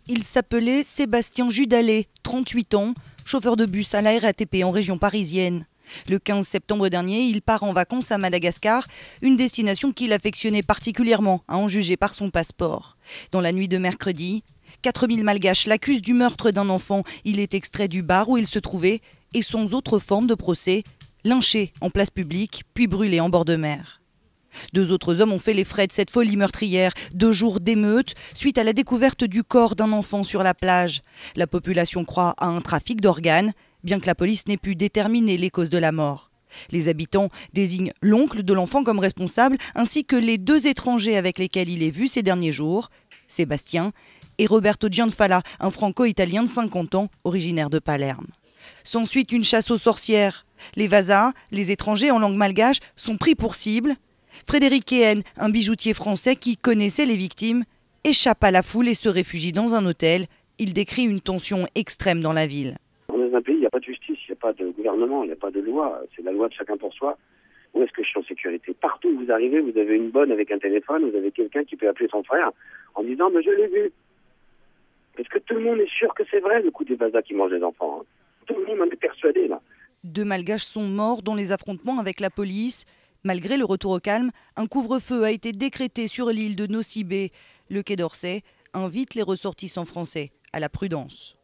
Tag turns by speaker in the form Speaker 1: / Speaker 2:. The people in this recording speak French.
Speaker 1: Il s'appelait Sébastien Judalet, 38 ans, chauffeur de bus à la RATP en région parisienne. Le 15 septembre dernier, il part en vacances à Madagascar, une destination qu'il affectionnait particulièrement, à en juger par son passeport. Dans la nuit de mercredi, 4000 Malgaches l'accusent du meurtre d'un enfant. Il est extrait du bar où il se trouvait et sans autre forme de procès, lynché en place publique, puis brûlé en bord de mer. 2 autres hommes ont fait les frais de cette folie meurtrière. 2 jours d'émeute suite à la découverte du corps d'un enfant sur la plage. La population croit à un trafic d'organes, bien que la police n'ait pu déterminer les causes de la mort. Les habitants désignent l'oncle de l'enfant comme responsable, ainsi que les 2 étrangers avec lesquels il est vu ces derniers jours, Sébastien et Roberto Gianfala, un franco-italien de 50 ans, originaire de Palerme. S'ensuit une chasse aux sorcières. Les Vasas, les étrangers en langue malgache, sont pris pour cible. Frédéric Ehen, un bijoutier français qui connaissait les victimes, échappe à la foule et se réfugie dans un hôtel. Il décrit une tension extrême dans la ville.
Speaker 2: On est dans un pays, il n'y a pas de justice, il n'y a pas de gouvernement, il n'y a pas de loi. C'est la loi de chacun pour soi. Où est-ce que je suis en sécurité? Partout où vous arrivez, vous avez une bonne avec un téléphone, vous avez quelqu'un qui peut appeler son frère en disant « mais je l'ai vu ». Est-ce que tout le monde est sûr que c'est vrai, le coup des Vasas qui mangent les enfants, hein? Tout le monde en est persuadé, là.
Speaker 1: 2 Malgaches sont morts dans les affrontements avec la police. Malgré le retour au calme, un couvre-feu a été décrété sur l'île de Nosy Be. Le Quai d'Orsay invite les ressortissants français à la prudence.